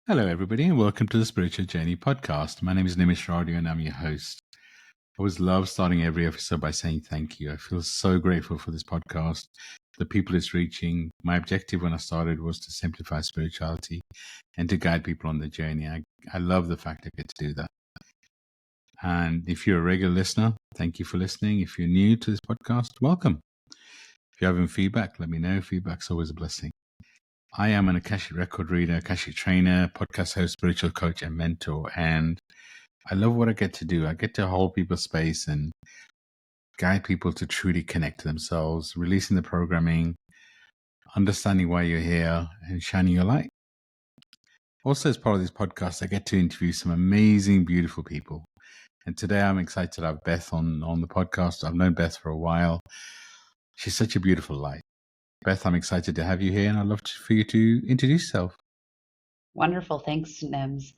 Hello, everybody, and welcome to the Spiritual Journey podcast. My name is Nimesh Radia, and I'm your host. I always love starting every episode by saying thank you. I feel so grateful for this podcast, the people it's reaching. My objective when I started was to simplify spirituality and to guide people on the journey. I love the fact I get to do that. And if you're a regular listener, thank you for listening. If you're new to this podcast, welcome. If you're having feedback, let me know. Feedback's always a blessing. I am an Akashic record reader, Akashic trainer, podcast host, spiritual coach, and mentor. And I love what I get to do. I get to hold people's space and guide people to truly connect to themselves, releasing the programming, understanding why you're here, and shining your light. Also, as part of this podcast, I get to interview some amazing, beautiful people. And today I'm excited to have Beth on the podcast. I've known Beth for a while. She's such a beautiful light. Beth, I'm excited to have you here, and I'd love for you to introduce yourself. Wonderful. Thanks, Nims.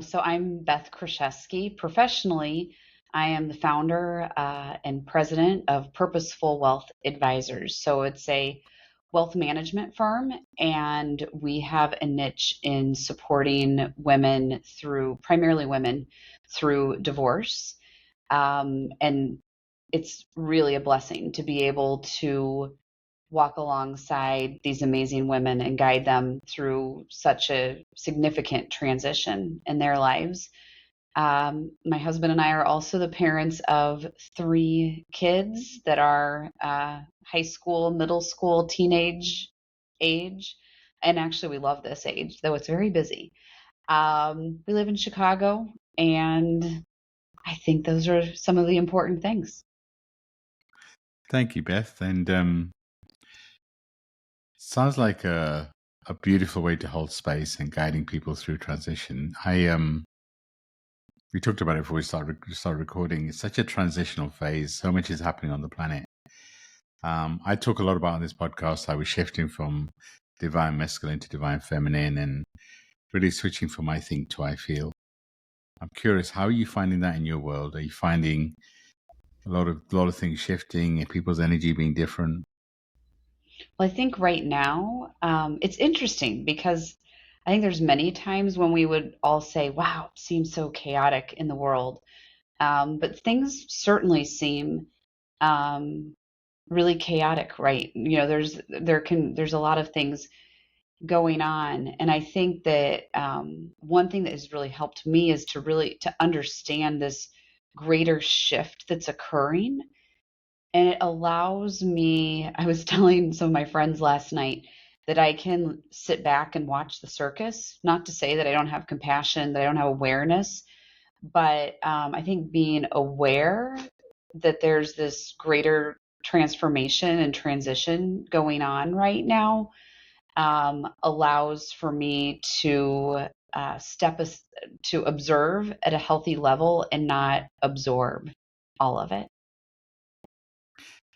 So I'm Beth Kraszewski. Professionally, I am the founder and president of Purposeful Wealth Advisors. So it's a wealth management firm, and we have a niche in supporting women primarily women through divorce. And it's really a blessing to be able to walk alongside these amazing women and guide them through such a significant transition in their lives. My husband and I are also the parents of 3 kids that are high school, middle school, teenage age. And actually, we love this age, though it's very busy. We live in Chicago, and I think those are some of the important things. Thank you, Beth. And sounds like a beautiful way to hold space and guiding people through transition. We talked about it before we started recording. It's such a transitional phase. So much is happening on the planet. I talk a lot about on this podcast how we're shifting from divine masculine to divine feminine and really switching from I think to I feel. I'm curious, how are you finding that in your world? Are you finding a lot of things shifting and people's energy being different? Well, I think right now, it's interesting because I think there's many times when we would all say, wow, it seems so chaotic in the world. But things certainly seem um, really chaotic, right? There's a lot of things going on. And I think that one thing that has really helped me is to understand this greater shift that's occurring, and it allows me, I was telling some of my friends last night that I can sit back and watch the circus. Not to say that I don't have compassion, that I don't have awareness, but I think being aware that there's this greater transformation and transition going on right now allows for me to to observe at a healthy level and not absorb all of it.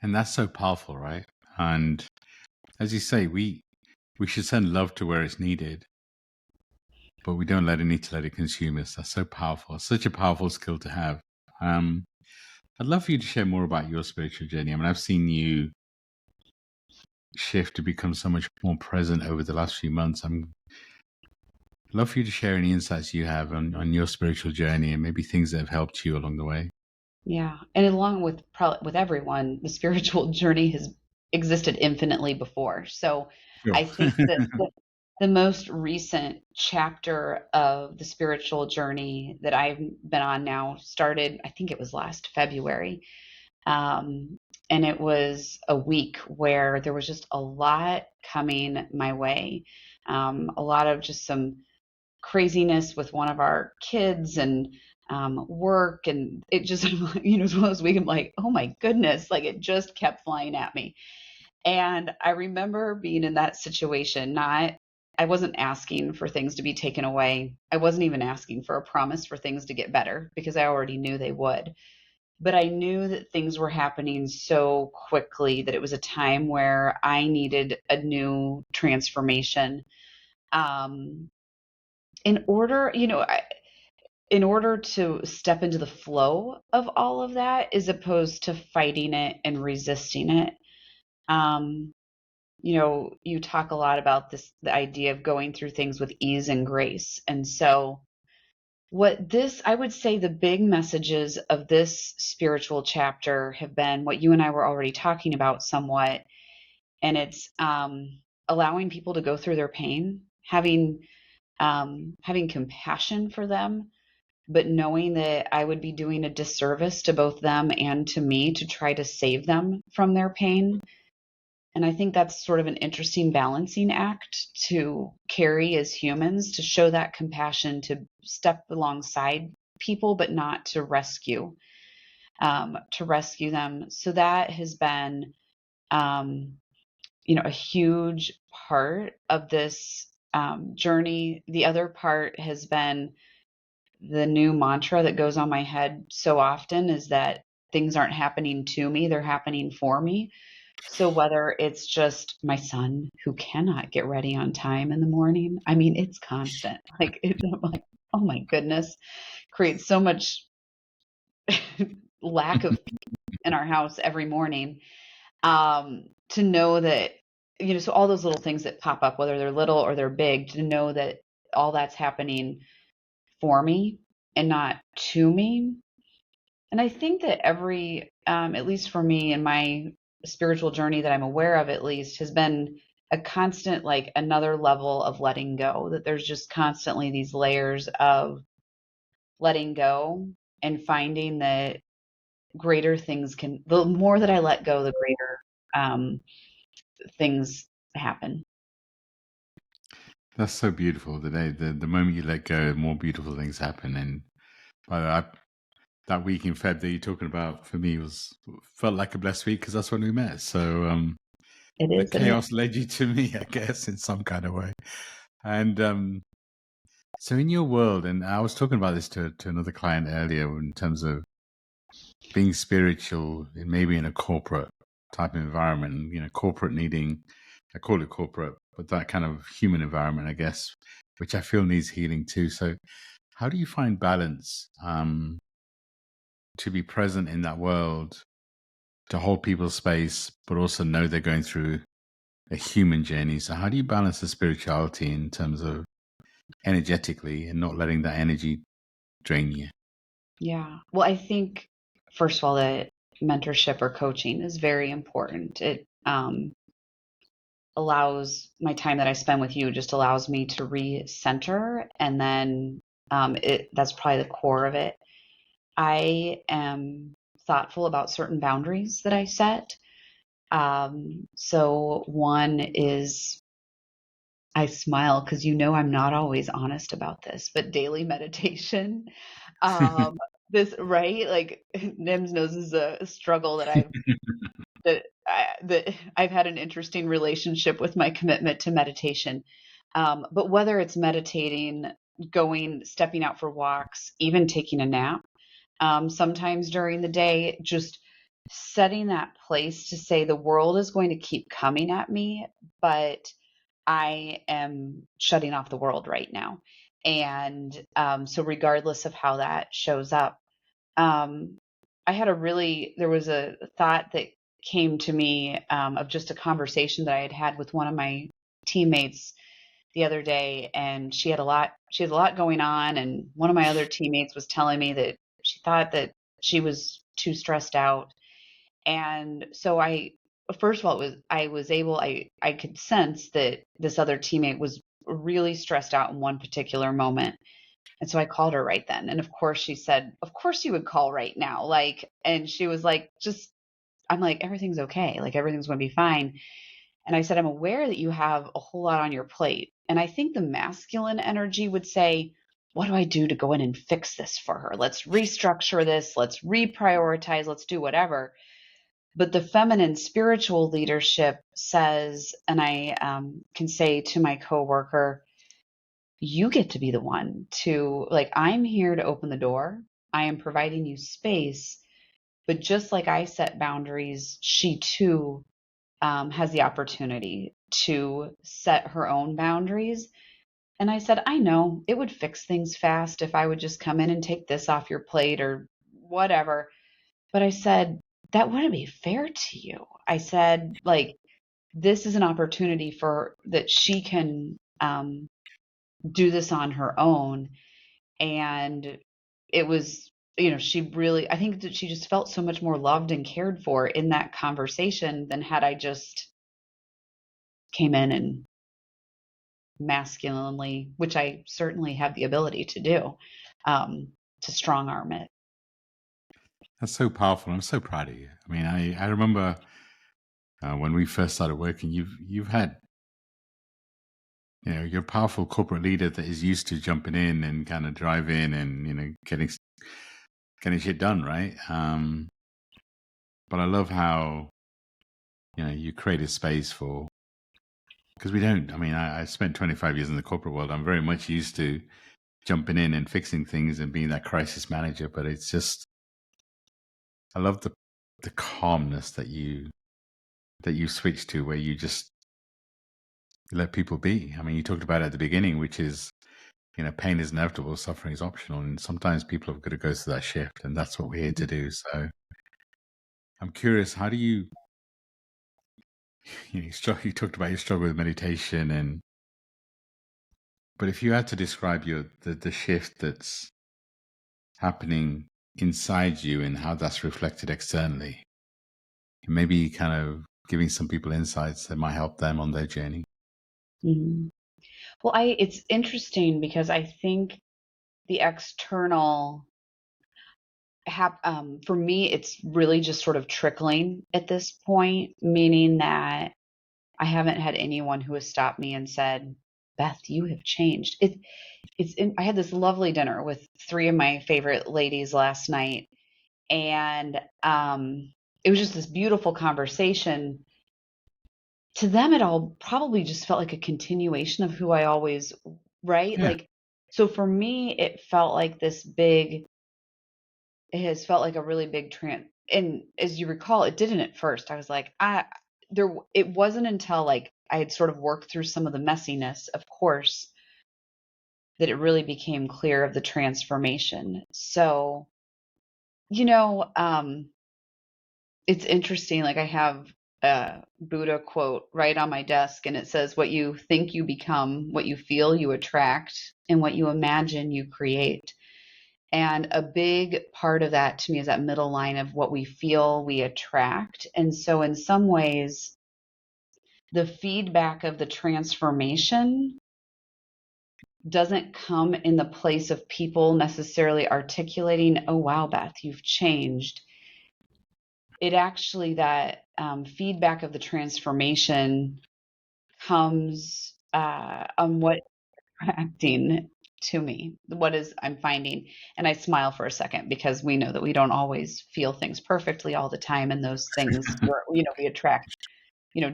And that's so powerful, right? And as you say, we should send love to where it's needed, but we don't need to let it consume us. That's so powerful. Such a powerful skill to have. I'd love for you to share more about your spiritual journey. I mean, I've seen you shift to become so much more present over the last few months. I'd love for you to share any insights you have on your spiritual journey and maybe things that have helped you along the way. Yeah, and along with everyone, the spiritual journey has existed infinitely before. So Sure. I think that the most recent chapter of the spiritual journey that I've been on now started, I think it was last February. And it was a week where there was just a lot coming my way. A lot of just some craziness with one of our kids and work, and it just it was one of those weeks I'm like, oh my goodness, like it just kept flying at me. And I remember being in that situation. Not I wasn't asking for things to be taken away. I wasn't even asking for a promise for things to get better because I already knew they would. But I knew that things were happening so quickly that it was a time where I needed a new transformation. Um, in order, in order to step into the flow of all of that, as opposed to fighting it and resisting it. Um, you talk a lot about the idea of going through things with ease and grace. And so I would say the big messages of this spiritual chapter have been what you and I were already talking about somewhat. And it's allowing people to go through their pain, having compassion for them, but knowing that I would be doing a disservice to both them and to me to try to save them from their pain. And I think that's sort of an interesting balancing act to carry as humans, to show that compassion, to step alongside people, but not to rescue them. So that has been, um, a huge part of this journey. The other part has been the new mantra that goes on my head so often is that things aren't happening to me, they're happening for me. So whether it's just my son who cannot get ready on time in the morning, I mean, it's constant. I'm like, oh my goodness, creates so much lack of peace in our house every morning. To know that, so all those little things that pop up, whether they're little or they're big, to know that all that's happening for me and not to me. And I think that at least for me in my spiritual journey that I'm aware of, at least, has been a constant, like another level of letting go, that there's just constantly these layers of letting go and finding that the more that I let go, the greater things happen. That's so beautiful. The moment you let go, more beautiful things happen. And by that week in Feb that you're talking about, for me, felt like a blessed week because that's when we met. So It the is. It is. chaos led you to me, I guess, in some kind of way. And so in your world, and I was talking about this to another client earlier in terms of being spiritual, maybe in a corporate type of environment, corporate needing, I call it corporate, but that kind of human environment, I guess, which I feel needs healing too. So how do you find balance to be present in that world, to hold people's space, but also know they're going through a human journey? So how do you balance the spirituality in terms of energetically and not letting that energy drain you? Yeah. Well, I think, first of all, that mentorship or coaching is very important. It allows my time that I spend with you just allows me to recenter, and then that's probably the core of it. I am thoughtful about certain boundaries that I set. So one is I smile because I'm not always honest about this, but daily meditation. Um, this right, like Nims knows is a struggle that I've had an interesting relationship with my commitment to meditation. But whether it's meditating, stepping out for walks, even taking a nap, sometimes during the day, just setting that place to say the world is going to keep coming at me, but I am shutting off the world right now. And so, regardless of how that shows up, um, there was a thought that came to me of just a conversation that I had had with one of my teammates the other day, and she had a lot going on, and one of my other teammates was telling me that she thought that she was too stressed out. And so first of all, I could sense that this other teammate was really stressed out in one particular moment. And so I called her right then. And of course she said, "Of course you would call right now." And she was like, I'm like, "Everything's okay. Like everything's going to be fine." And I said, "I'm aware that you have a whole lot on your plate." And I think the masculine energy would say, "What do I do to go in and fix this for her? Let's restructure this. Let's reprioritize. Let's do whatever." But the feminine spiritual leadership says, and I can say to my coworker, you get to be the one to, like, I'm here to open the door. I am providing you space. But just like I set boundaries, she too has the opportunity to set her own boundaries. And I said, I know it would fix things fast if I would just come in and take this off your plate or whatever. But I said, that wouldn't be fair to you. I said, like, this is an opportunity for that she can do this on her own. And it was, she really, I think that she just felt so much more loved and cared for in that conversation than had I just came in and masculinely, which I certainly have the ability to do, to strong arm it. That's so powerful. I'm so proud of you. I mean, I remember when we first started working, you've had, you're a powerful corporate leader that is used to jumping in and kind of drive in and, getting shit done, right? But I love how, you create a space for, because we don't, I mean, I spent 25 years in the corporate world. I'm very much used to jumping in and fixing things and being that crisis manager, but it's just, I love the calmness that you switch to, where you just let people be. I mean, you talked about it at the beginning, which is, pain is inevitable, suffering is optional, and sometimes people have got to go through that shift, and that's what we're here to do. So I'm curious, how do you, you talked about your struggle with meditation, but if you had to describe the shift that's happening inside you and how that's reflected externally, maybe kind of giving some people insights that might help them on their journey. Mhm. Well, it's interesting because I think the external for me, it's really just sort of trickling at this point, meaning that I haven't had anyone who has stopped me and said, Beth, you have changed. I had this lovely dinner with three of my favorite ladies last night, and it was just this beautiful conversation. To them, it all probably just felt like a continuation of who I always, right? Yeah. Like, so for me, it has felt like a really big and as you recall, it didn't at first. I was like, it wasn't until like I had sort of worked through some of the messiness, of course, that it really became clear of the transformation. So, you know, um, it's interesting. Like I have a Buddha quote right on my desk, and it says, what you think you become, what you feel you attract, and what you imagine you create. And a big part of that to me is that middle line of what we feel we attract. And so, in some ways, the feedback of the transformation doesn't come in the place of people necessarily articulating, oh, wow, Beth, you've changed. It actually, that feedback of the transformation comes on what acting to me, what is I'm finding. And I smile for a second because we know that we don't always feel things perfectly all the time, and those things we attract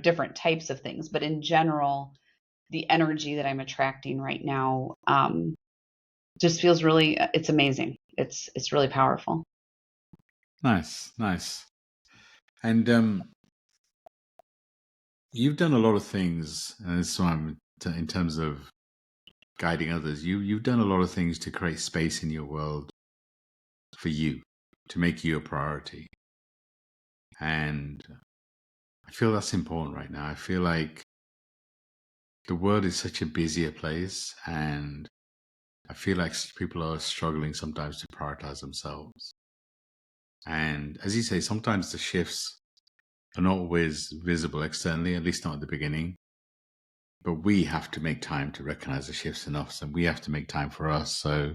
different types of things, but in general the energy that I'm attracting right now just feels really, it's amazing. It's really powerful. Nice, nice. And you've done a lot of things, and this is why in terms of guiding others, you've done a lot of things to create space in your world for you, to make you a priority. And I feel that's important right now. I feel like the world is such a busier place, and I feel like people are struggling sometimes to prioritize themselves. And as you say, sometimes the shifts are not always visible externally, at least not at the beginning. But we have to make time to recognize the shifts in us, and we have to make time for us. So,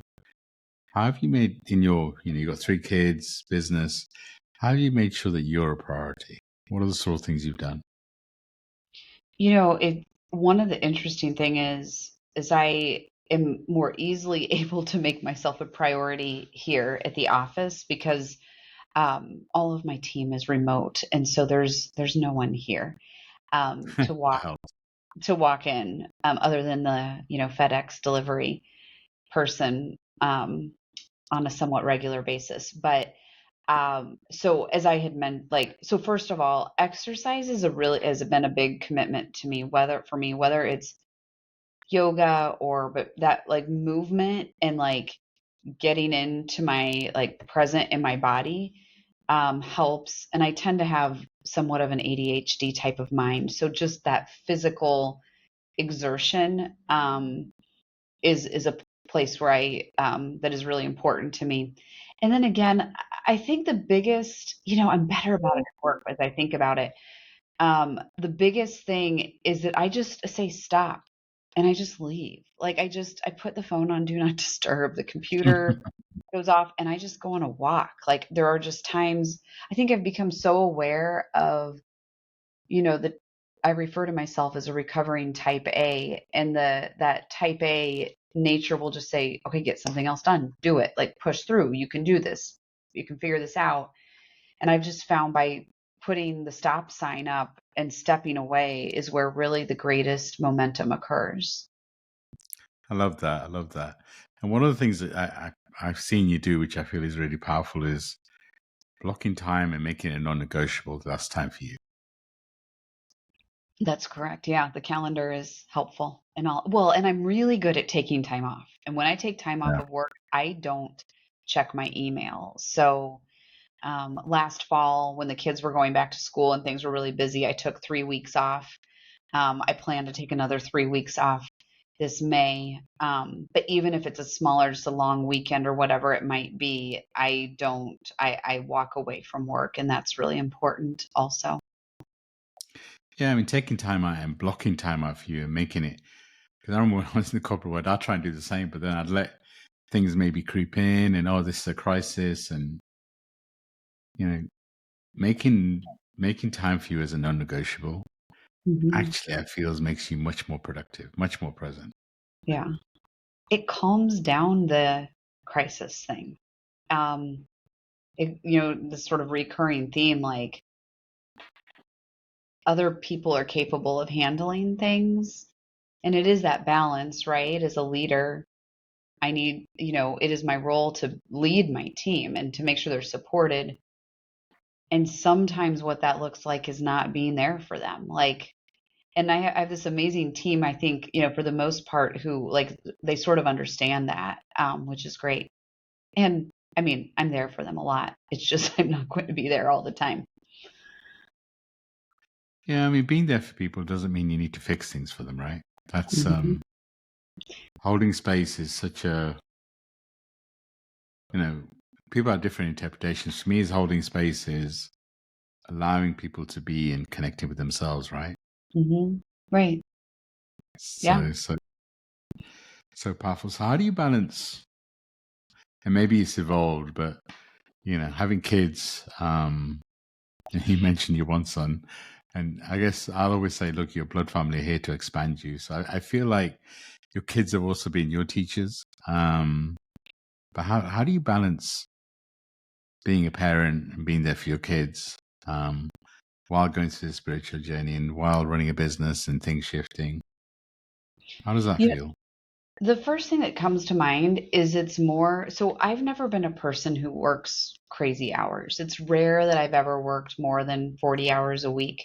how have you made in your, you've got three kids, business, how have you made sure that you're a priority? What are the sort of things you've done? It one of the interesting thing is I am more easily able to make myself a priority here at the office because all of my team is remote, and so there's no one here That helps. to walk in, other than the FedEx delivery person on a somewhat regular basis. But so as I had meant, like, so first of all, exercise has been a big commitment to me, whether it's yoga or but that like movement and like getting into my like present in my body. helps. And I tend to have somewhat of an ADHD type of mind. So just that physical exertion is a place where that is really important to me. And then again, I think the biggest, I'm better about it at work as I think about it. The biggest thing is that I just say stop and I just leave. Like I put the phone on do not disturb, the computer goes off, and I just go on a walk. Like there are just times I think I've become so aware of, that I refer to myself as a recovering type A, and that type A nature will just say, okay, get something else done, do it, like push through. You can do this. You can figure this out. And I've just found by putting the stop sign up and stepping away is where really the greatest momentum occurs. I love that. I love that. And one of the things that I've seen you do, which I feel is really powerful, is blocking time and making it non-negotiable. That's time for you. That's correct. Yeah, the calendar is helpful and all. Well, and I'm really good at taking time off. And when I take time off Yeah. of work, I don't check my email. So last fall, when the kids were going back to school and things were really busy, I took 3 weeks off. I plan to take another 3 weeks off this May. But even if it's a smaller, just a long weekend or whatever it might be, I walk away from work. And that's really important also. Yeah, I mean, taking time out and blocking time out for you and making it. Because I remember when I was in the corporate world, I'd try and do the same, but then I'd let things maybe creep in and, oh, this is a crisis. And, you know, making time for you as a non-negotiable, Hmm. actually, I feel makes you much more productive, much more present. Yeah. It calms down the crisis thing. Um, this sort of recurring theme, like other people are capable of handling things. And it is that balance, right? As a leader, I need, it is my role to lead my team and to make sure they're supported. And sometimes what that looks like is not being there for them. Like, and I have this amazing team, I think, for the most part, who like they sort of understand that, which is great. And I mean, I'm there for them a lot. It's just I'm not going to be there all the time. Yeah, I mean, being there for people doesn't mean you need to fix things for them, right? That's Hmm. holding space is such a, you know, people have different interpretations. For me, is holding space is allowing people to be and connecting with themselves, right? Hmm. Right. Yeah. So powerful. So how do you balance? And maybe it's evolved, but having kids. You mentioned your one son, and I guess I'll always say, look, your blood family are here to expand you. So I feel like your kids have also been your teachers. But how do you balance being a parent and being there for your kids while going through the spiritual journey and while running a business and things shifting? How does that You know, feel? the first thing that comes to mind is it's more so I've never been a person who works crazy hours. It's rare that I've ever worked more than 40 hours a week.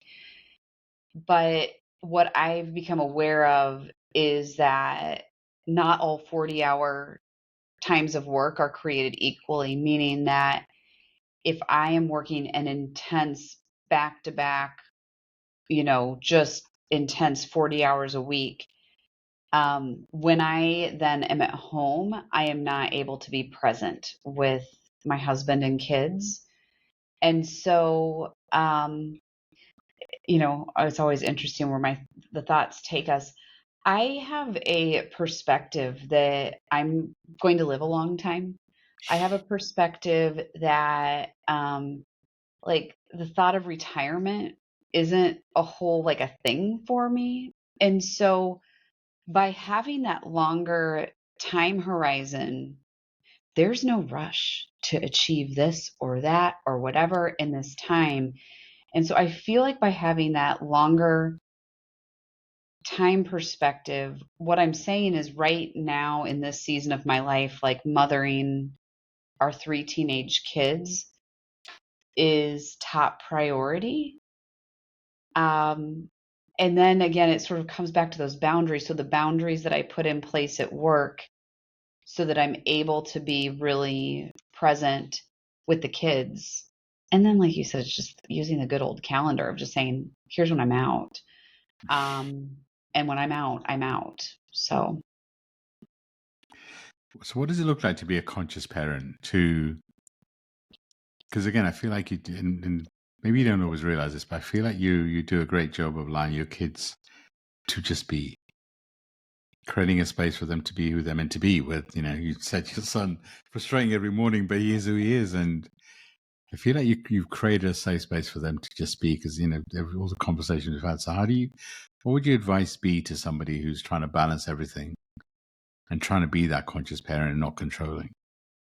But what I've become aware of is that not all 40-hour times of work are created equally, meaning that if I am working an intense back to back, just intense 40 hours a week, when I then am at home, I am not able to be present with my husband and kids. And so, it's always interesting where the thoughts take us. I have a perspective that I'm going to live a long time. I have a perspective that like the thought of retirement isn't a whole like a thing for me. And so by having that longer time horizon, there's no rush to achieve this or that or whatever in this time. And so I feel like by having that longer time perspective, what I'm saying is right now in this season of my life, like mothering our three teenage kids is top priority. Um, and then again, it sort of comes back to those boundaries. So the boundaries that I put in place at work so that I'm able to be really present with the kids. And then, like you said, it's just using the good old calendar of just saying, here's when I'm out. Um, and when I'm out, I'm out. So, So, what does it look like to be a conscious parent? Because again, I feel like and maybe you don't always realize this, but I feel like you do a great job of allowing your kids to just be, creating a space for them to be who they're meant to be. With you said your son frustrating every morning, but he is who he is, and I feel like you've created a safe space for them to just be. Because all the conversations we've had. So, what would your advice be to somebody who's trying to balance everything and trying to be that conscious parent and not controlling?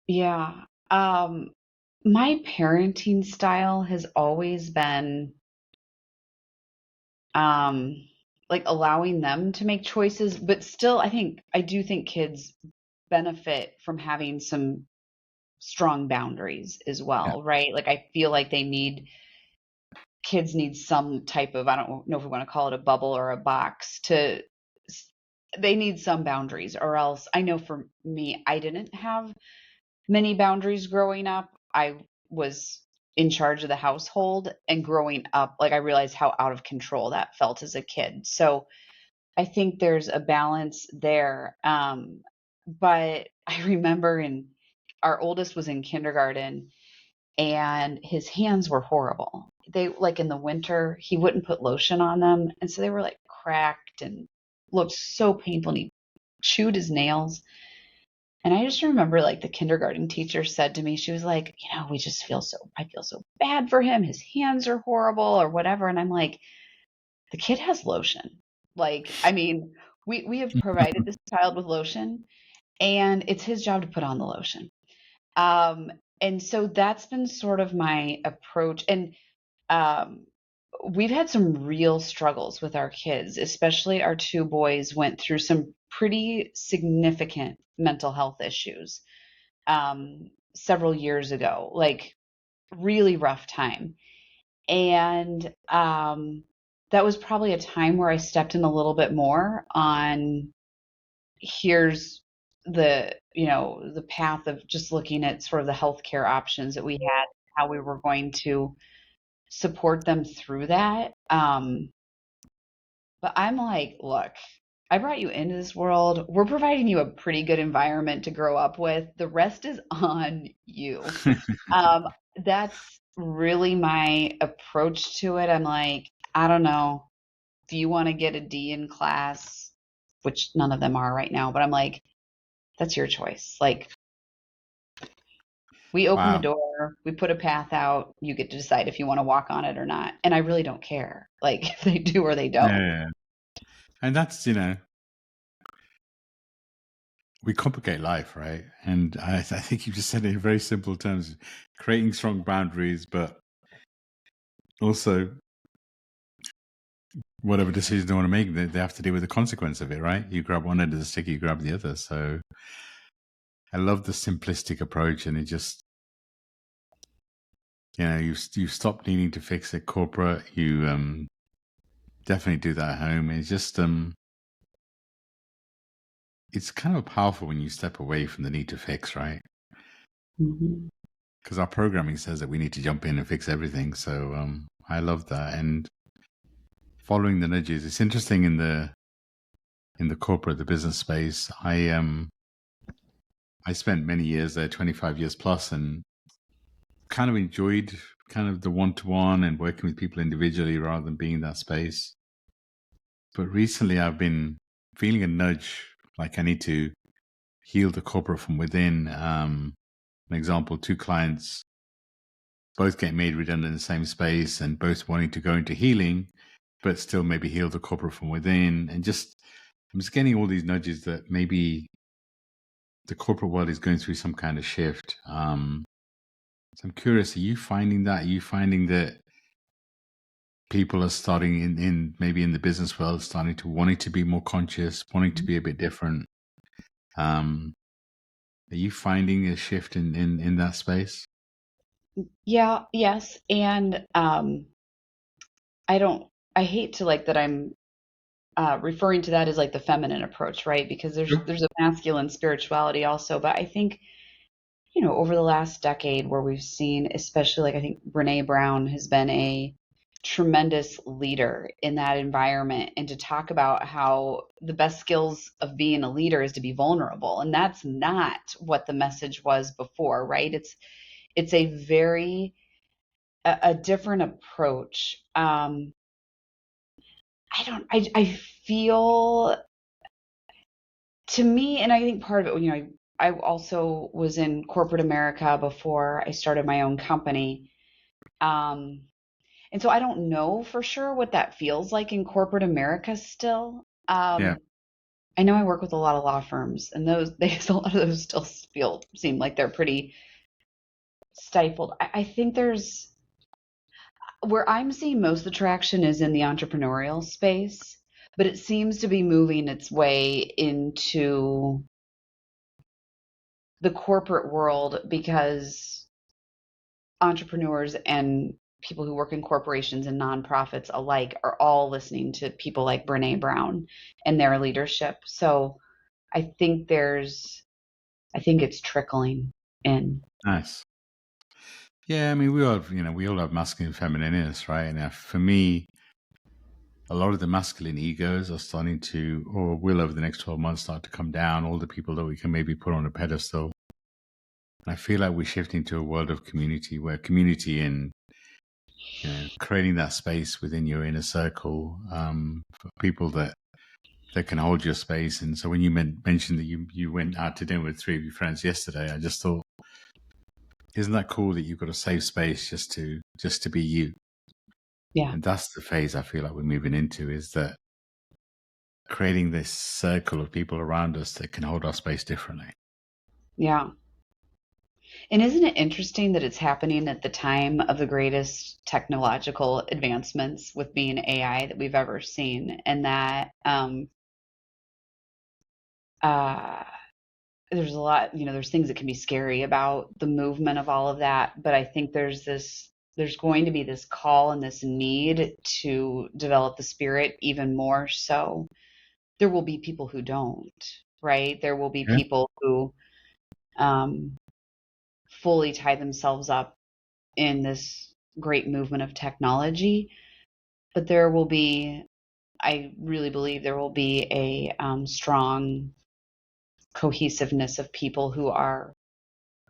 yeah. My parenting style has always been um, like allowing them to make choices, but still, I do think kids benefit from having some strong boundaries as Yeah, well, right? Like I feel like kids need some type of, I don't know if we want to call it a bubble or a box they need some boundaries, or else I know for me, I didn't have many boundaries growing up. I was in charge of the household, and growing up, like I realized how out of control that felt as a kid. So I think there's a balance there. But I remember our oldest was in kindergarten, and his hands were horrible. They, like in the winter, he wouldn't put lotion on them. And so they were like cracked and looked so painful. And he chewed his nails. And I just remember like the kindergarten teacher said to me, she was like, I feel so bad for him. His hands are horrible or whatever. And I'm like, the kid has lotion. Like, I mean, we have provided this child with lotion, and it's his job to put on the lotion. Um, and so that's been sort of my approach. And um, we've had some real struggles with our kids, especially our two boys went through some pretty significant mental health issues several years ago, like really rough time. And that was probably a time where I stepped in a little bit more on here's the path of just looking at sort of the healthcare options that we had, how we were going to support them through that. But I'm like, look, I brought you into this world. We're providing you a pretty good environment to grow up with. The rest is on you. Um, that's really my approach to it. I'm like, I don't know. Do you want to get a D in class? Which none of them are right now, but I'm like, that's your choice. Like, we open the wow. door, we put a path out, you get to decide if you want to walk on it or not. And I really don't care, like, if they do or they Yeah, don't. yeah, yeah. And that's we complicate life, right? And I think you just said it in very simple terms: creating strong boundaries, but also whatever decisions they want to make, they have to deal with the consequence of it, right? You grab one end of the stick, you grab the other. So I love the simplistic approach, and it just you stop needing to fix it corporate. You definitely do that at home. It's just it's kind of powerful when you step away from the need to fix, right? Mhm. Because our programming says that we need to jump in and fix everything. So I love that, and following the nudges. It's interesting in the corporate, the business space. I spent many years there, 25 years plus, and kind of enjoyed kind of the one-to-one and working with people individually rather than being in that space. But recently I've been feeling a nudge, like I need to heal the corporate from within. An example, two clients both get made redundant in the same space and both wanting to go into healing, but still maybe heal the corporate from within. And just, I'm just getting all these nudges that maybe the corporate world is going through some kind of shift. So I'm curious, are you finding that? Are you finding that people are starting in maybe in the business world, starting to wanting to be more conscious, wanting to be a bit different? Um, are you finding a shift in that space? Yeah, yes. And I don't, I hate to like that I'm referring to that as like the feminine approach, right? Because Sure. there's a masculine spirituality also, but I think over the last decade where we've seen, especially like I think Brene Brown has been a tremendous leader in that environment, and to talk about how the best skills of being a leader is to be vulnerable. And that's not what the message was before, right? It's a very a different approach. I feel, to me, and I think part of it, I also was in corporate America before I started my own company. Um, and so I don't know for sure what that feels like in corporate America still. Yeah. I know I work with a lot of law firms, and a lot of those still seem like they're pretty stifled. I think there's where I'm seeing most of the traction is in the entrepreneurial space, but it seems to be moving its way into the corporate world because entrepreneurs and people who work in corporations and nonprofits alike are all listening to people like Brene Brown and their leadership. So I think I think it's trickling in. Nice. Yeah, I mean, we all have masculine and feminine in us, right? And for me, a lot of the masculine egos are starting to, or will over the next 12 months, start to come down. All the people that we can maybe put on a pedestal. And I feel like we're shifting to a world of community, where community and creating that space within your inner circle for people that can hold your space. And so when you mentioned that you went out to dinner with 3 of your friends yesterday, I just thought, isn't that cool that you've got a safe space just to be you? Yeah. And that's the phase I feel like we're moving into, is that creating this circle of people around us that can hold our space differently. Yeah. And isn't it interesting that it's happening at the time of the greatest technological advancements with being AI that we've ever seen, and that uh, there's a lot, there's things that can be scary about the movement of all of that, but I think there's going to be this call and this need to develop the spirit even more so. There will be people who don't, right? There will be Yeah. people who um, fully tie themselves up in this great movement of technology, but there will be, I really believe there will be a strong cohesiveness of people who are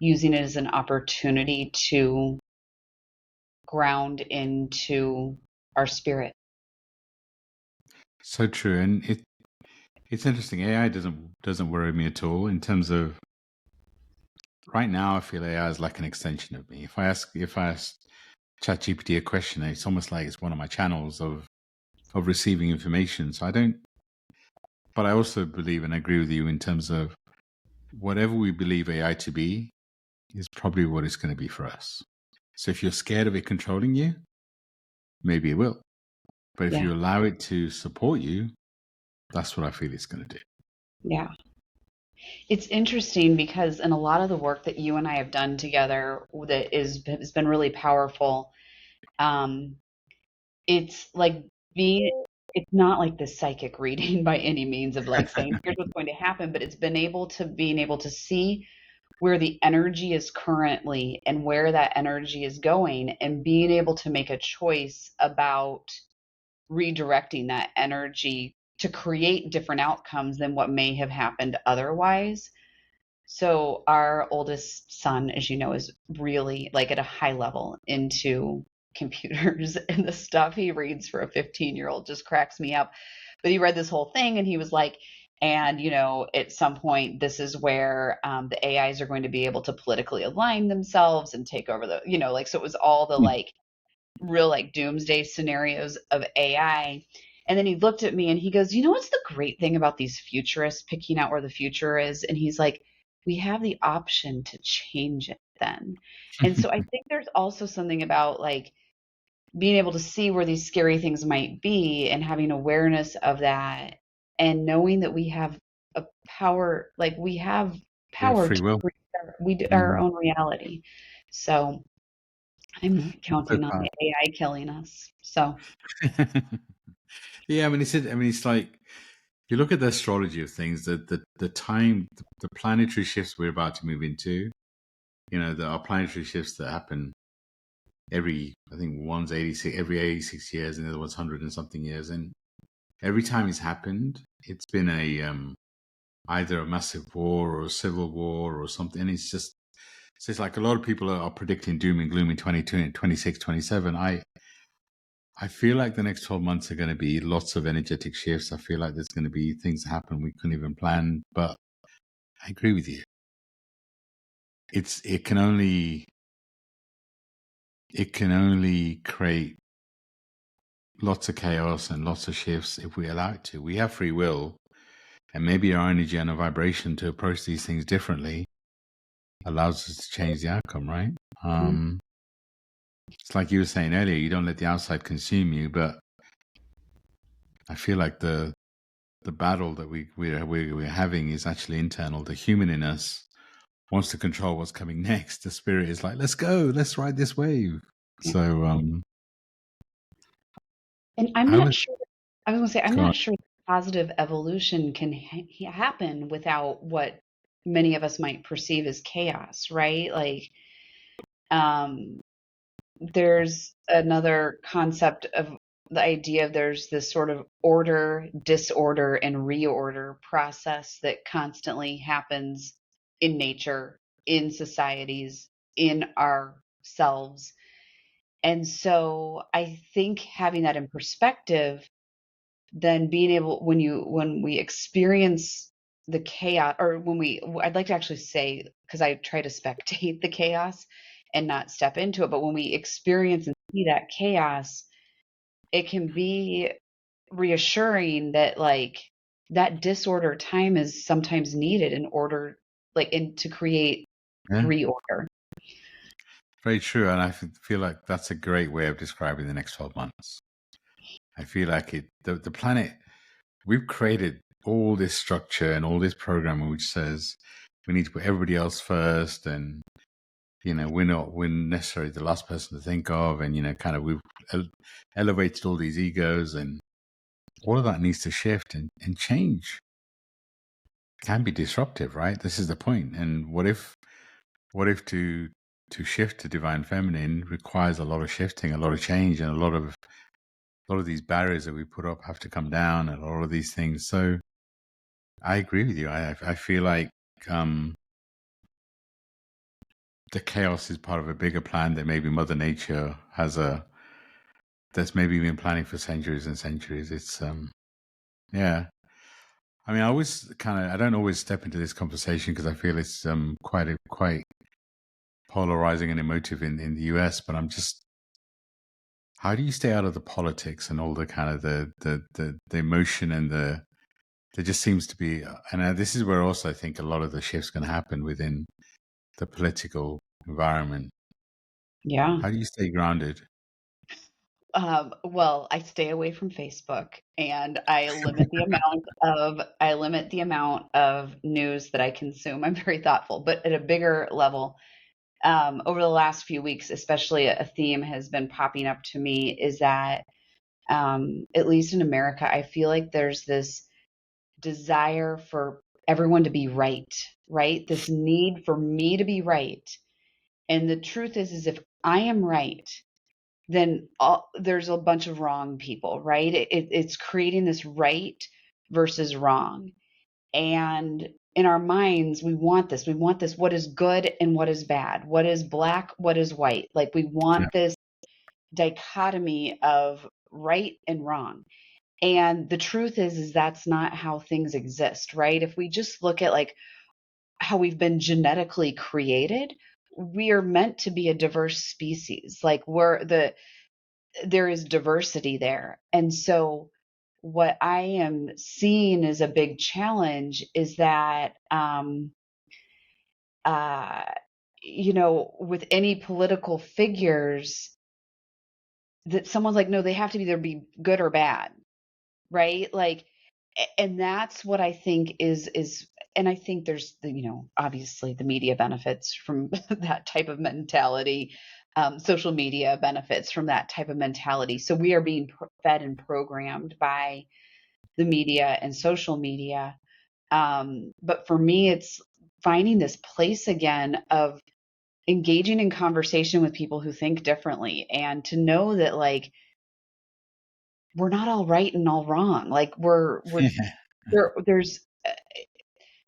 using it as an opportunity to ground into our spirit. So true. And it's interesting. AI doesn't worry me at all in terms of, right now I feel AI is like an extension of me. If I ask ChatGPT a question, it's almost like it's one of my channels of receiving information. So I don't, but I also believe and agree with you in terms of whatever we believe AI to be is probably what it's going to be for us. So if you're scared of it controlling you, maybe it will. But if Yeah. you allow it to support you, that's what I feel it's going to do. Yeah. It's interesting because in a lot of the work that you and I have done together that has been really powerful, um, it's like being it's not like this psychic reading by any means of like saying here's what's going to happen, but it's being able to see where the energy is currently and where that energy is going, and being able to make a choice about redirecting that energy to create different outcomes than what may have happened otherwise. So our oldest son, as you know, is really like at a high level into computers, and the stuff he reads for a 15-year-old just cracks me up. But he read this whole thing and he was like, and at some point, this is where the AIs are going to be able to politically align themselves and take over like, so it was all the Hmm. like real like doomsday scenarios of AI. And then he looked at me and he goes, what's the great thing about these futurists picking out where the future is? And he's like, we have the option to change it then. And so I think there's also something about like being able to see where these scary things might be and having awareness of that, and knowing that we have a power, like we have We have power free to will. create our Mm. own reality. So I'm not So counting on the powerful. AI killing us. So Yeah, it's like, you look at the astrology of things, the time, the planetary shifts we're about to move into. our planetary shifts that happen every, I think one's 86, every 86 years, and the other one's 100 and something years. And every time it's happened, it's been either a massive war or a civil war or something. And so it's like a lot of people are predicting doom and gloom in 22, 26, 27. I feel like the next 12 months are going to be lots of energetic shifts. I feel like there's going to be things that happen we couldn't even plan. But I agree with you. It can only create lots of chaos and lots of shifts if we allow it to. We have free will, and maybe our energy and our vibration to approach these things differently allows us to change the outcome, right? It's like you were saying earlier, you don't let the outside consume you, but I feel like the battle that we're having is actually internal. The human in us wants to control what's coming next. The spirit is like, let's go, let's ride this wave. Yeah. So And I'm I not was sure, I was going to say, I'm go on. not sure positive evolution can happen without what many of us might perceive as chaos, right? Like, um, there's another concept of the idea of there's this sort of order, disorder, and reorder process that constantly happens in nature, in societies, in ourselves. And so I think having that in perspective, then being able when we experience the chaos, or I'd like to actually say, because I try to spectate the chaos and not step into it, but when we experience and see that chaos, it can be reassuring that, like, that disorder time is sometimes needed in order, like, in to create Yeah, reorder. very true. And I feel like that's a great way of describing the next 12 months. I feel like the planet, we've created all this structure and all this programming which says we need to put everybody else first, and we're necessarily the last person to think of, and kind of we've elevated all these egos, and all of that needs to shift and change. Can be disruptive, right? This is the point. And what if to shift to divine feminine requires a lot of shifting, a lot of change, and a lot of these barriers that we put up have to come down, and all of these things. So I agree with you. I feel like the chaos is part of a bigger plan that maybe Mother Nature that's maybe been planning for centuries and centuries. It's yeah. I mean, I don't always step into this conversation because I feel it's quite polarizing and emotive in the US. But I'm just, how do you stay out of the politics and all the kind of the emotion and there just seems to be, and this is where also I think a lot of the shifts going to happen within the political environment. Yeah. How do you stay grounded? Well, I stay away from Facebook, and I limit the amount of news that I consume. I'm very thoughtful, but at a bigger level, over the last few weeks, especially, a theme has been popping up to me is that, at least in America, I feel like there's this desire for everyone to be right, right? This need for me to be right. And the truth is if I am right, then there's a bunch of wrong people, right? It's creating this right versus wrong. And in our minds, we want this. We want this. What is good and what is bad? What is black? What is white? Like, we Yeah, want this dichotomy of right and wrong. And the truth is that's not how things exist, right? If we just look at, like, how we've been genetically created, we are meant to be a diverse species. Like, there is diversity there. And so what I am seeing as a big challenge is that, uh, with any political figures, that someone's like, no, they have to either be good or bad, right? Like, and that's what I think is, and I think there's obviously the media benefits from that type of mentality. Social media benefits from that type of mentality. So we are being fed and programmed by the media and social media. But for me, it's finding this place again of engaging in conversation with people who think differently, and to know that like we're not all right and all wrong. Like we're there's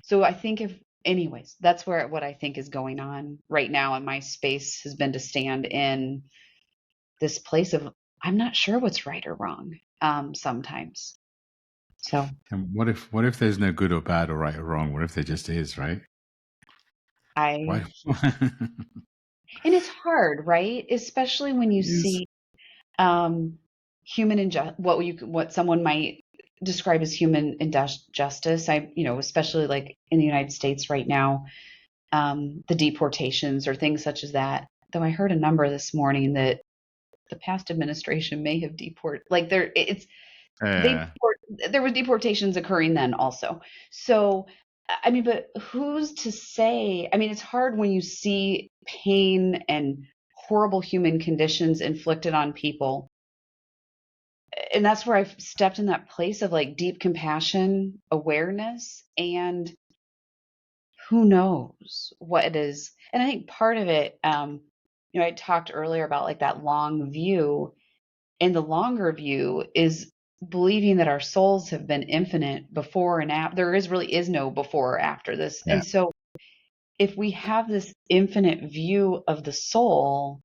so I think if anyways, that's where what I think is going on right now in my space has been to stand in this place of I'm not sure what's right or wrong sometimes. So And what if there's no good or bad or right or wrong? What if there just is, right? I Why? and it's hard, right? Especially when you Yes. see um, human what someone might describe as human injustice. Especially like in the United States right now, the deportations or things such as that. Though I heard a number this morning that the past administration may have like they Uh, there was deportations occurring then also. So I mean, but who's to say? I mean, it's hard when you see pain and horrible human conditions inflicted on people, and that's where I've stepped in that place of like deep compassion, awareness, and who knows what it is. And I think part of it, I talked earlier about like that long view, and the longer view is believing that our souls have been infinite before and after. Really is no before or after this. yeah, And so if we have this infinite view of the soul,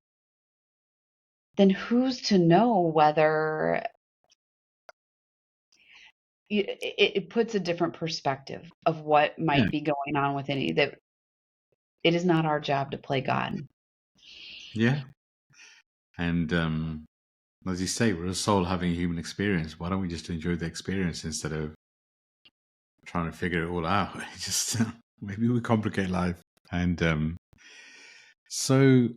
then who's to know whether it puts a different perspective of what yeah, might be going on within you, that it is not our job to play God. yeah. And as you say, we're a soul having a human experience. Why don't we just enjoy the experience instead of trying to figure it all out? Just maybe we complicate life. And so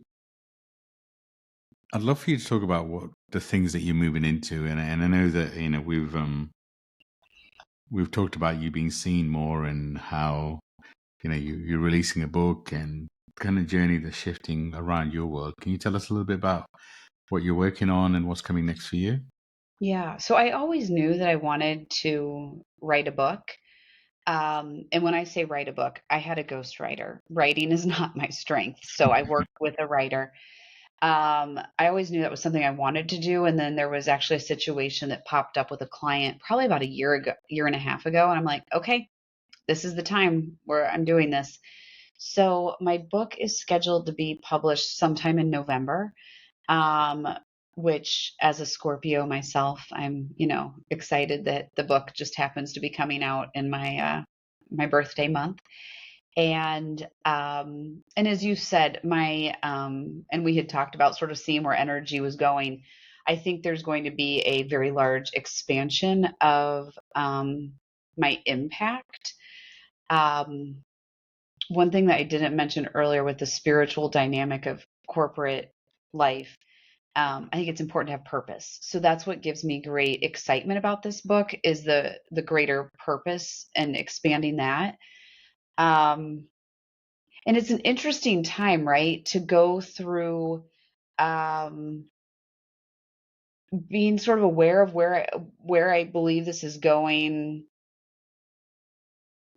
I'd love for you to talk about what the things that you're moving into, and I know that we've talked about you being seen more and how you're releasing a book and kind of journey that's shifting around your world. Can you tell us a little bit about what you're working on and what's coming next for you? Yeah. So I always knew that I wanted to write a book. And when I say write a book, I had a ghostwriter. Writing is not my strength. So I worked with a writer. I always knew that was something I wanted to do. And then there was actually a situation that popped up with a client probably about a year ago, year and a half ago. And I'm like, okay, this is the time where I'm doing this. So my book is scheduled to be published sometime in November. Um, which as a Scorpio myself, I'm, excited that the book just happens to be coming out in my birthday month. And as you said, and we had talked about sort of seeing where energy was going. I think there's going to be a very large expansion of my impact. Um, One thing that I didn't mention earlier with the spiritual dynamic of corporate life, I think it's important to have purpose. So that's what gives me great excitement about this book is the greater purpose and expanding that. Um, and it's an interesting time, right, to go through um, being sort of aware of where I believe this is going,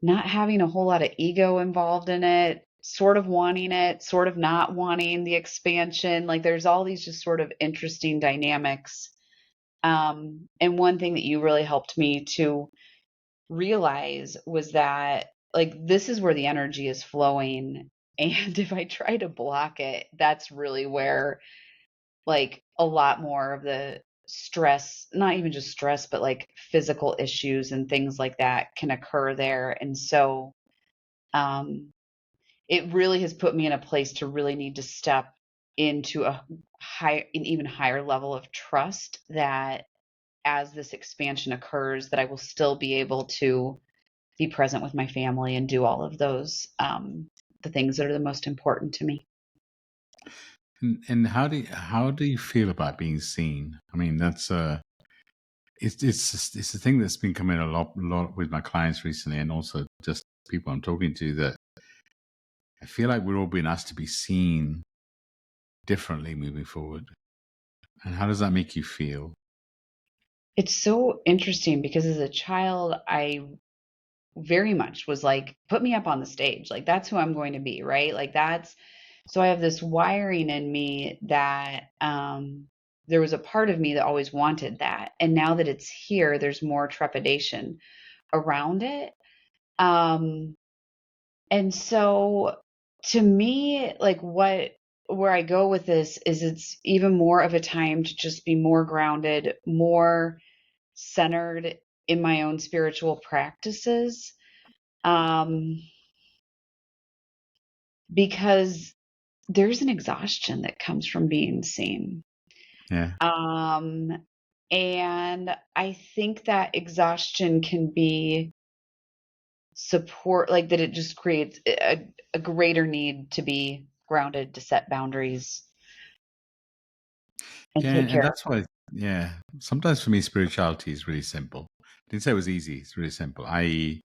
not having a whole lot of ego involved in it, sort of wanting it, sort of not wanting the expansion. Like there's all these just sort of interesting dynamics. And one thing that you really helped me to realize was that like this is where the energy is flowing. And if I try to block it, that's really where like a lot more of the stress, not even just stress, but like physical issues and things like that can occur there. And so um, it really has put me in a place to really need to step into an even higher level of trust that as this expansion occurs, that I will still be able to be present with my family and do all of those the things that are the most important to me. And how do you feel about being seen? I mean, that's it's a thing that's been coming a lot with my clients recently, and also just people I'm talking to, that I feel like we're all being asked to be seen differently moving forward. And how does that make you feel? It's so interesting because as a child, I very much was like, put me up on the stage. Like, that's who I'm going to be, right? Like, that's So I have this wiring in me that there was a part of me that always wanted that. And now that it's here, there's more trepidation around it. Um, and so to me, like where I go with this is it's even more of a time to just be more grounded, more centered in my own spiritual practices. Um, because there's an exhaustion that comes from being seen. Yeah. Um, and I think that exhaustion can be support, like that it just creates a greater need to be grounded, to set boundaries and Yeah, take and care. that's why, yeah, sometimes for me, spirituality is really simple. Didn't say it was easy. It's really simple. I.e.,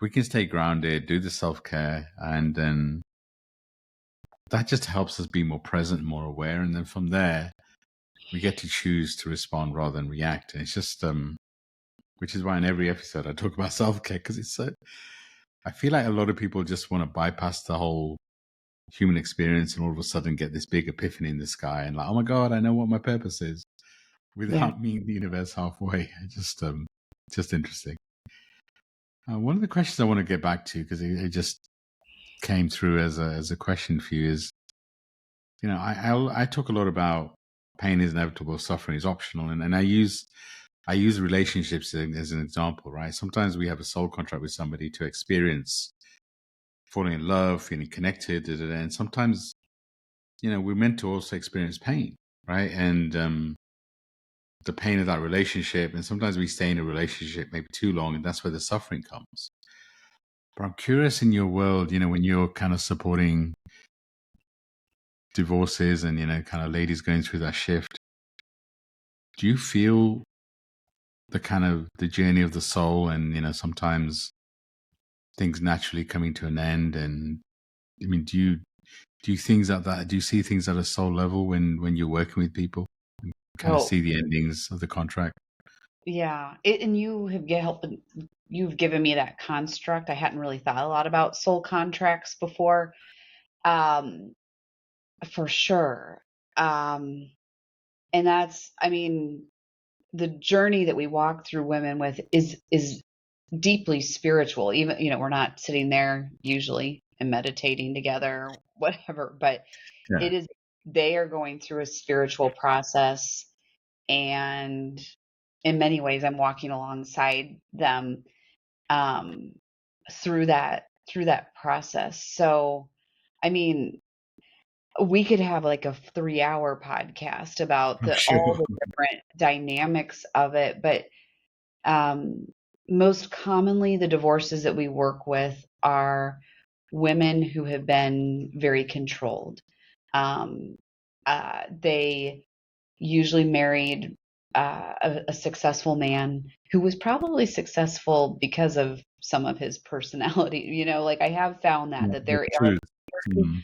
we can stay grounded, do the self care, and then that just helps us be more present, more aware, and then from there, we get to choose to respond rather than react. And it's just, which is why in every episode I talk about self care because it's so. I feel like a lot of people just want to bypass the whole human experience and all of a sudden get this big epiphany in the sky and like, oh my god, I know what my purpose is, Yeah. without meeting the universe halfway. Just interesting. One of the questions I want to get back to because it just came through as a question for you is, I talk a lot about pain is inevitable, suffering is optional, and I use relationships as an example, right? Sometimes we have a soul contract with somebody to experience falling in love, feeling connected, da, da, da. And sometimes we're meant to also experience pain, right? And the pain of that relationship, and sometimes we stay in a relationship maybe too long, and that's where the suffering comes. But I'm curious, in your world, when you're kind of supporting divorces and kind of ladies going through that shift, do you feel the kind of the journey of the soul, and sometimes things naturally coming to an end? And I mean, do you things at that? Do you see things at a soul level when you're working with people, and kind of Oh, see the endings of the contract? yeah. And you've given me that construct. I hadn't really thought a lot about soul contracts before. Um, for sure. Um, and that's, I mean, the journey that we walk through women with is deeply spiritual. Even, we're not sitting there usually and meditating together, whatever, but Yeah. it is, they are going through a spiritual process. And in many ways, I'm walking alongside them um, through that process. So, I mean, we could have like a 3-hour podcast about I'm the sure. all the different dynamics of it, but um, most commonly, the divorces that we work with are women who have been very controlled. Um, they usually married a successful man who was probably successful because of some of his personality. Like I have found Yeah, that the there are truth. Mm.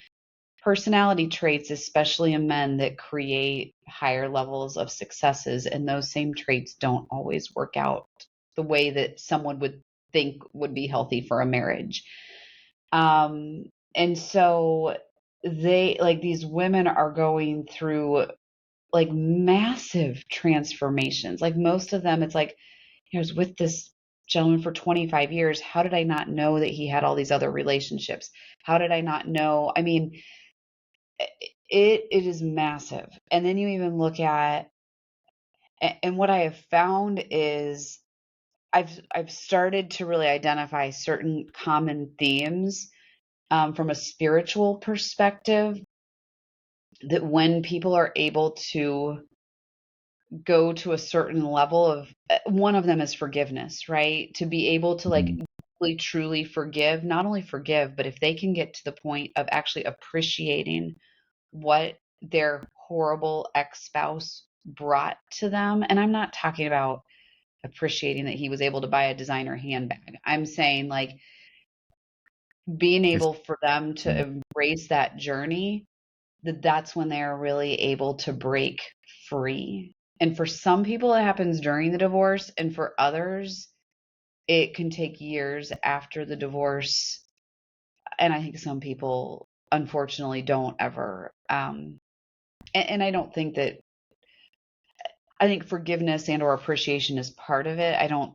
personality traits, especially in men, that create higher levels of successes, and those same traits don't always work out the way that someone would think would be healthy for a marriage. And so they, like, these women are going through like massive transformations. Like most of them, it's like, I was with this gentleman for 25 years. How did I not know that he had all these other relationships? How did I not know? I mean, it is massive. And then you even look at, and what I have found is I've started to really identify certain common themes from a spiritual perspective, that when people are able to go to a certain level of, one of them is forgiveness, right? To be able to like Mm. really truly forgive, not only forgive, but if they can get to the point of actually appreciating what their horrible ex-spouse brought to them. And I'm not talking about appreciating that he was able to buy a designer handbag. I'm saying like being It's able for them to mm, embrace that journey, that's when they're really able to break free. And for some people, it happens during the divorce, and for others, it can take years after the divorce. And I think some people unfortunately don't ever. And I don't think that, I think forgiveness and or appreciation is part of it. I don't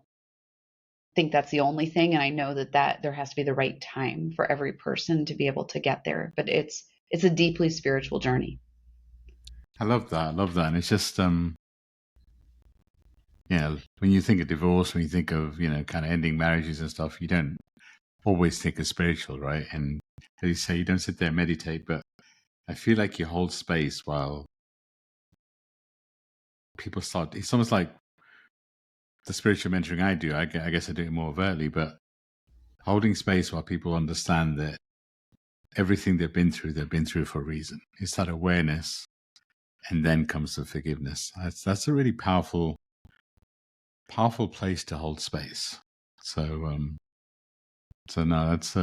think that's the only thing. And I know that there has to be the right time for every person to be able to get there. But it's a deeply spiritual journey. I love that. I love that. And it's just, when you think of divorce, when you think of, kind of ending marriages and stuff, you don't always think of spiritual, right? And as you say, you don't sit there and meditate, but I feel like you hold space while people start. It's almost like the spiritual mentoring I do. I guess I do it more overtly, but holding space while people understand that everything they've been through for a reason. It's that awareness, and then comes the forgiveness. That's a really powerful place to hold space. So no, that's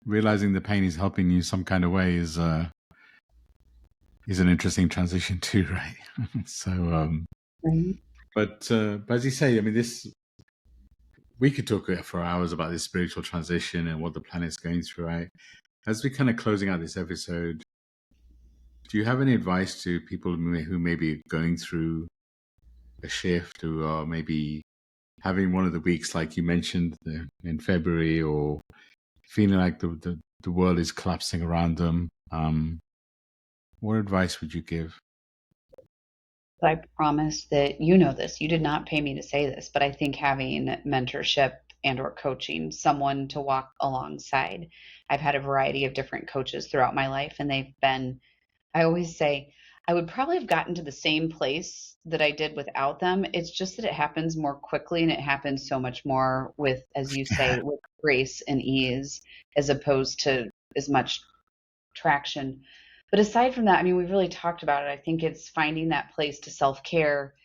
realizing the pain is helping you some kind of way is an interesting transition too, right? So, Right. but as you say, I mean, we could talk for hours about this spiritual transition and what the planet's going through, right? As we're kind of closing out this episode, do you have any advice to people who may be going through a shift, who are maybe having one of the weeks like you mentioned in February, or feeling like the world is collapsing around them? What advice would you give? I promise that you know this. You did not pay me to say this, but I think having mentorship and or coaching, someone to walk alongside. I've had a variety of different coaches throughout my life, and they've been, I always say, I would probably have gotten to the same place that I did without them. It's just that it happens more quickly and it happens so much more with, as you say, with grace and ease, as opposed to as much traction. But aside from that, I mean, we've really talked about it. I think it's finding that place to self care,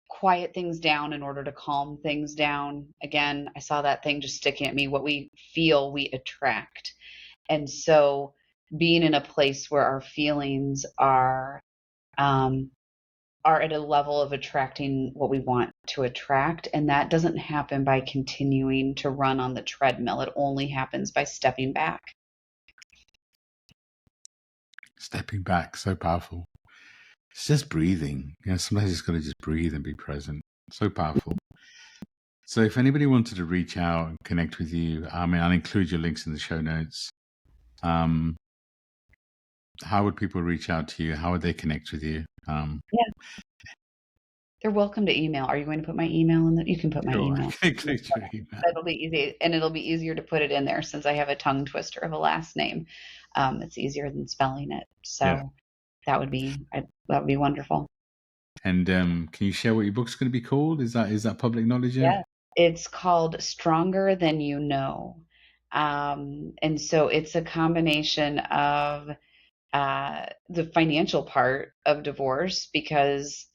quiet things down in order to calm things down. Again, I saw that thing just sticking at me. What we feel, we attract. And so being in a place where our feelings um, are at a level of attracting what we want to attract. And that doesn't happen by continuing to run on the treadmill. It only happens by stepping back. Stepping back, so powerful. It's just breathing. Sometimes you just got to just breathe and be present. So powerful. So if anybody wanted to reach out and connect with you, I mean, I'll include your links in the show notes. How would people reach out to you? How would they connect with you? Yeah, they're welcome to email. Are you going to put my email in that? You can put my Sure, I email. can include your email. That'll be easy, and it'll be easier to put it in there since I have a tongue twister of a last name. It's easier than spelling it. Yeah. So that would be wonderful. And can you share what your book's going to be called? Is that public knowledge yet? Yeah. It's called Stronger Than You Know. And so it's a combination of the financial part of divorce because,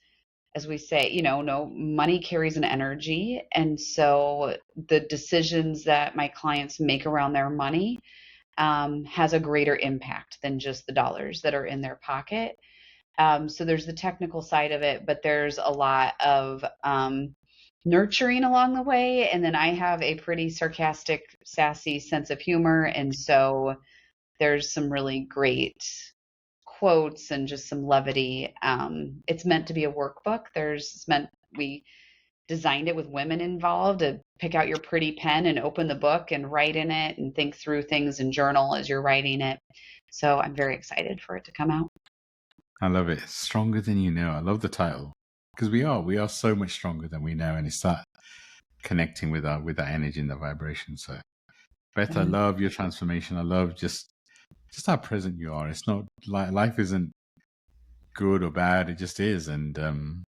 as we say, no, money carries an energy. And so the decisions that my clients make around their money has a greater impact than just the dollars that are in their pocket. So there's the technical side of it, but there's a lot of nurturing along the way. And then I have a pretty sarcastic, sassy sense of humor. And so there's some really great quotes and just some levity. It's meant to be a workbook. We designed it with women involved to pick out your pretty pen and open the book and write in it and think through things and journal as you're writing it. So I'm very excited for it to come out. I love it. Stronger Than You Know. I love the title because we are so much stronger than we know, and it's that connecting with that energy and the vibration. So, Beth, I love your transformation. I love just how present you are. It's not life isn't good or bad. It just is, and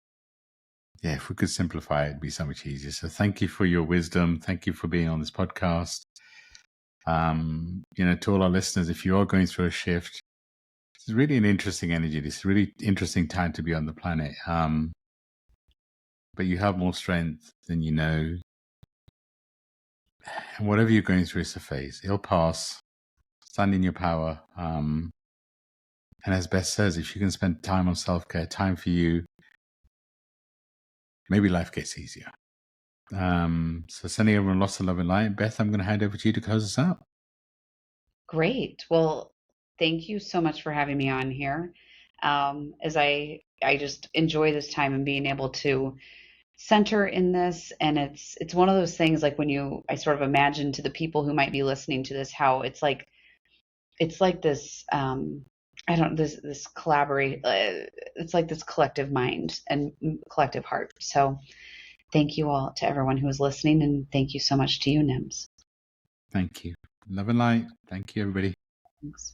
if we could simplify it, it'd be so much easier. So, thank you for your wisdom. Thank you for being on this podcast. To all our listeners, if you are going through a shift, it's really an interesting energy. It's a really interesting time to be on the planet. But you have more strength than you know. And whatever you're going through is a phase. It'll pass. Stand in your power. And as Beth says, if you can spend time on self-care, time for you, maybe life gets easier. So sending everyone lots of love and light. Beth, I'm going to hand over to you to close us out. Great. Well, thank you so much for having me on here. As I just enjoy this time and being able to center in this, and it's one of those things like when you I sort of imagine to the people who might be listening to this how it's like this I don't this collaborate it's like this collective mind and collective heart. So thank you all to everyone who is listening, and thank you so much to you, Nims. Thank you. Love and light. Thank you, everybody. Thanks.